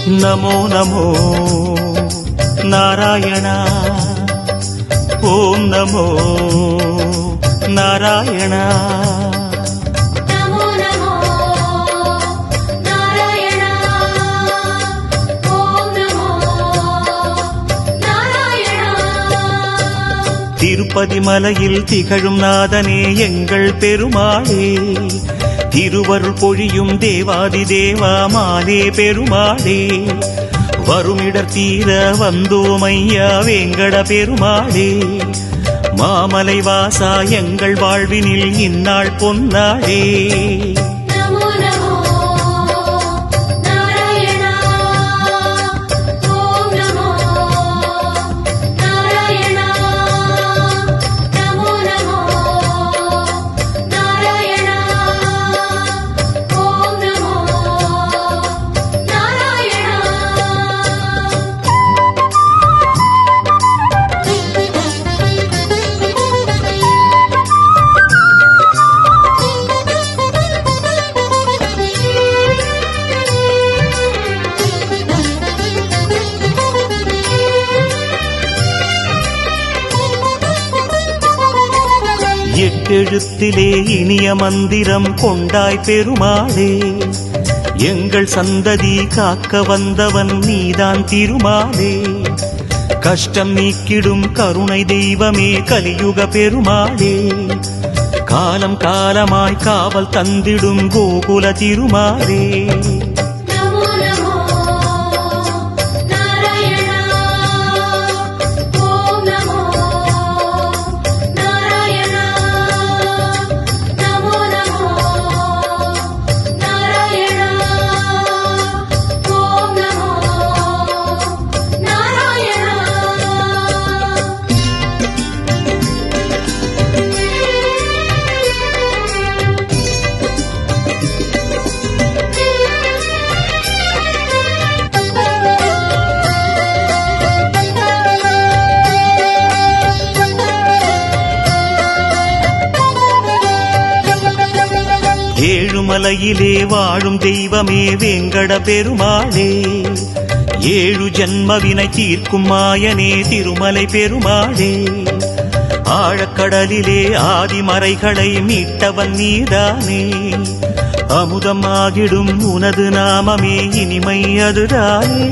நமோ நமோ நாராயணா. ஓம் நமோ நாராயணா. திருப்பதி மலையில் திகழும் நாதனே எங்கள் பெருமாளே, திருவருள் பொழியும் தேவாதி தேவா மாலே பெருமாளே, வருமிடர் தீர வந்தோமையா வேங்கட பெருமாளே, மாமலை வாசா எங்கள் வாழ்வினில் இந்நாள் பொன்னாளே. எட்டெழுத்திலே இனிய மந்திரம் கொண்டாய் பெருமாளே, எங்கள் சந்ததி காக்க வந்தவன் நீதான் திருமாலே, கஷ்டம் நீக்கிடும் கருணை தெய்வமே கலியுக பெருமாளே, காலம் காலமாய் காவல் தந்திடும் கோகுல திருமாலே. ஏழுமலையிலே வாழும் தெய்வமே வேங்கட பெருமாளே, ஏழு ஜன்மவினை தீர்க்கும் மாயனே திருமலை பெருமாளே, ஆழக்கடலிலே ஆதிமறைகளை மீட்டவன் நீதானே, அமுதமாகிடும் உனது நாமமே இனிமை அதுதானே.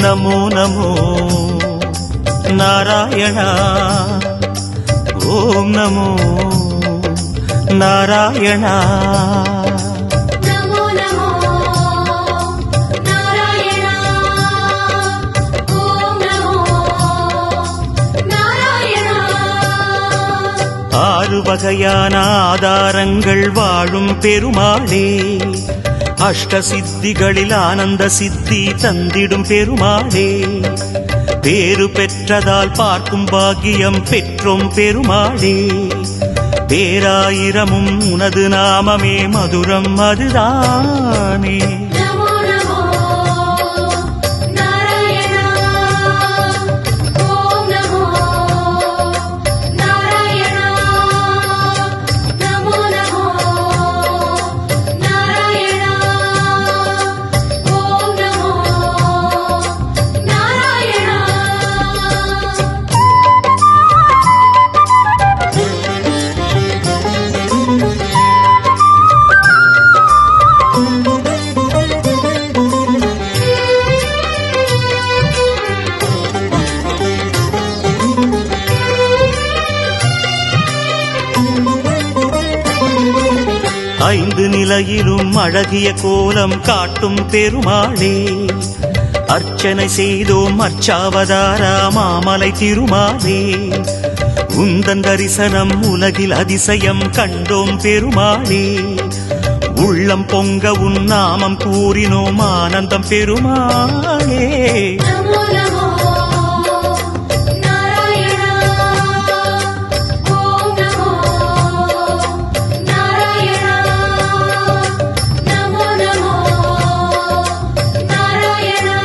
நமோ நமோ நாராயணா. ஓம் நமோ நாராயணா. ஆறு வகையான ஆதாரங்கள் வாழும் பெருமாளே, அஷ்ட சித்திகளில் ஆனந்த சித்தி தந்திடும் பெருமாளே, பேரு பெற்றதால் பார்க்கும் பாக்கியம் பெற்றோம் பெருமாளே, பேராயிரமும் உனது நாமமே மதுரம் அதுதானே. ஐந்து நிலையிலும் அழகிய கோலம் காட்டும் பெருமாளே, அர்ச்சனை செய்தோம் அர்ச்சாவதாரா மாமலை திருமாலே, உந்தன் தரிசனம் உலகில் அதிசயம் கண்டோம் பெருமாளே, உள்ளம் பொங்க உன் நாமம் கூறினோம் ஆனந்தம் பெருமாளே. நமோ நமோ நாராயணா ஓம் நமோ நாராயணா நமோ நமோ நாராயணா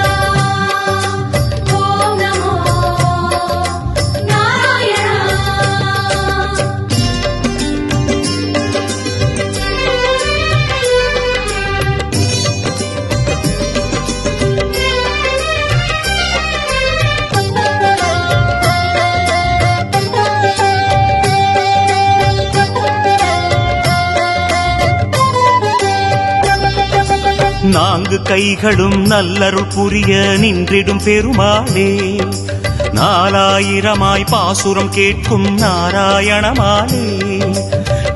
ஓம் நமோ நாராயணா. நான்கு கைகளும் நல்லருள் புரிய நின்றிடும் பெருமாளே. 4000 பாசுரம் கேட்கும் நாராயணமாலே.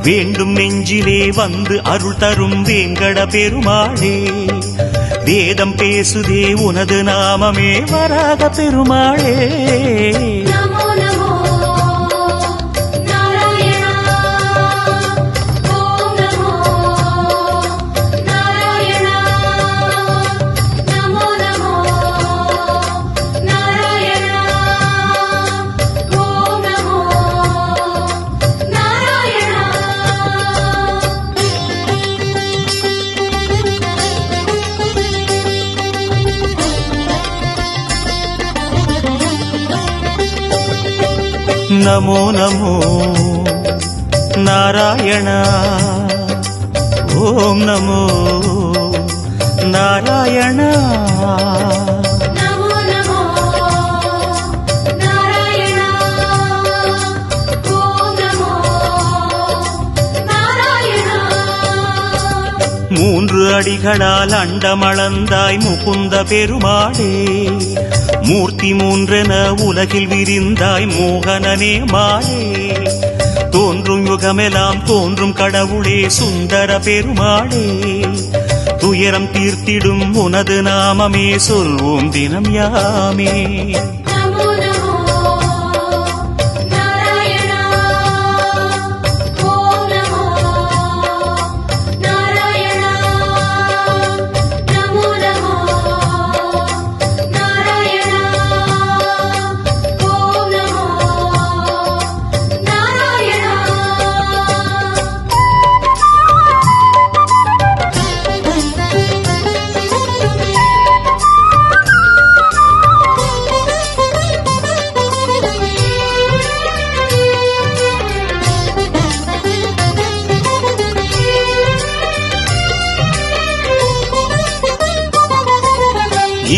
வேண்டும் நெஞ்சிலே வந்து அருள் தரும் வேங்கட பெருமாளே. வேதம் பேசுதே உனது நாமமே வராக பெருமாளே. நமோ நமோ நாராயணா ஓம் நமோ நாராயணா நமோ நமோ நாராயணா ஓம் நமோ நாராயணா. நமோ நமோ நாராயண ஓம் நமோ நாராயண. நமோ நமோ நாராயணா ஓம் நமோ நாராயணா. 3 அடிகளால் அண்டமளந்தாய் முகுந்த பெருமாளே. மூர்த்தி 3 உலகில் விரிந்தாய் மோகனனே மாலே. தோன்றும் யுகமெல்லாம் தோன்றும் கடவுளே சுந்தர பெருமாளே. துயரம் தீர்த்திடும் உனது நாமமே சொல்வோம் தினம் யாமே. நமோ நமோ நாராயணா ஓம் நமோ நாராயணா நமோ நமோ நாராயணா ஓம் நமோ நாராயணா.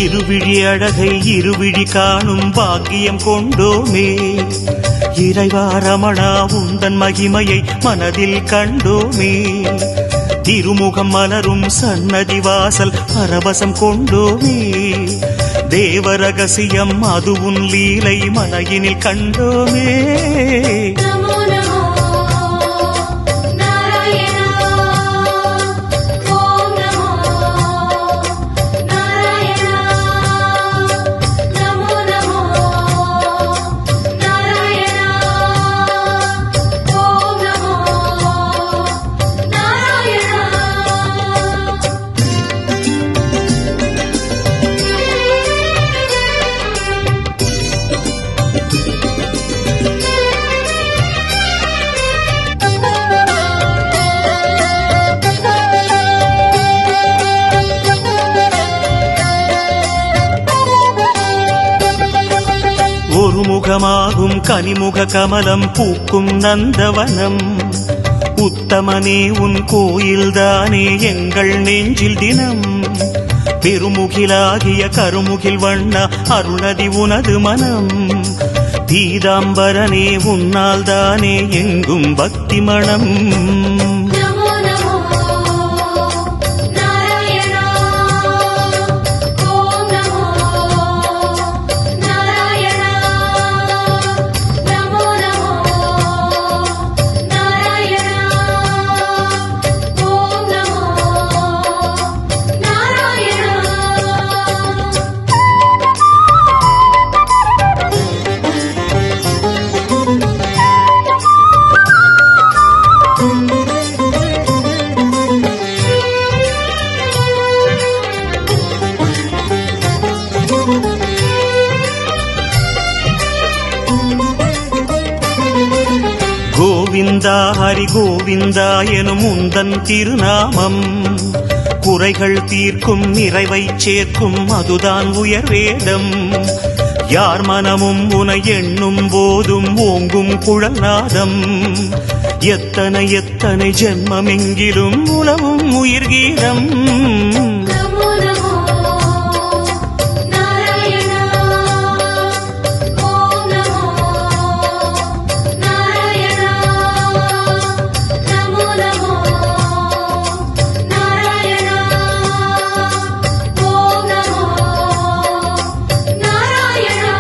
இருவிழி அழகை இருவிழி காணும் பாக்கியம் கொண்டோமே. இறைவா ரமணா உந்தன் மகிமையை மனதில் கண்டோமே. திருமுகம் மலரும் சன்னதி வாசல் பரவசம் கொண்டோமே. தேவ ரகசியம் அது உன் லீலை மலையினில் கண்டோமே. நமோ நமோ நாராயணா ஓம் நமோ நாராயணா நமோ நமோ நாராயணா ஓம் நமோ நாராயணா. ஒரு முகமாகும் கனிமுக கமலம் பூக்கும் நந்தவனம். உத்தமனே உன் கோயில்தானே எங்கள் நெஞ்சில் தினம். பெருமுகிலாகிய கருமுகில் வண்ண அருளதி உனது மனம். பீதாம்பரனே உன்னால் தானே எங்கும் பக்தி மணம். நமோ நமோ நாராயணா ஓம் நமோ நாராயணா நமோ நமோ நாராயணா ஓம் நமோ நாராயணா. Thank you. கோவிந்தா ஹரி கோவிந்தா எனும் உந்தன் திருநாமம் குறைகள் தீர்க்கும் நிறைவை சேர்க்கும் அதுதான் உயர்வேதம் யார் மனமும் உனை எண்ணும் போதும் ஓங்கும் குழல்நாதம் எத்தனை எத்தனை ஜென்மமெங்கிலும் உலவும் உயிர்கீதம் நமோ நமோ நாராயணா ஓம் நமோ நாராயணா நமோ நமோ நாராயணா ஓம் நமோ நாராயணா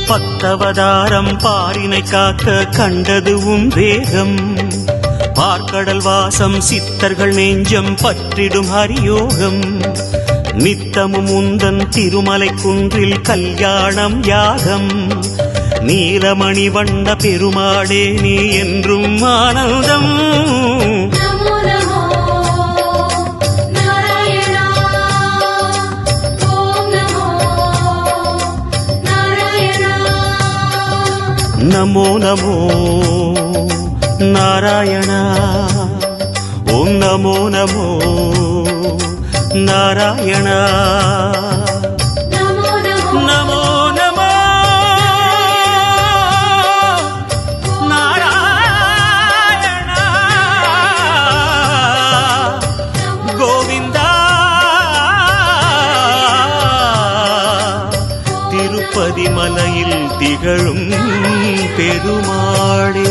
பத்தவதாரம் பாரினை காக்க கண்டது உன் வேகம் பார்க்கடல் வாசம் சித்தர்கள் நெஞ்சம் பற்றிடும் ஹரியோகம் நித்தமும் உந்தன் திருமலை குன்றில் கல்யாணம் யாகம் நீலமணி வண்ண பெருமாளே நீ என்றும் ஆனந்தம் நமோ நமோ நாராயணா ஓம் நமோ நாராயணா நமோ நமோ நாராயணா ஓம் நமோ நமோ நாராயணா நமோ நமோ நமோ நமோ நாராயணா கோவிந்தா திருப்பதி மலையில் திகழும் பெருமாளே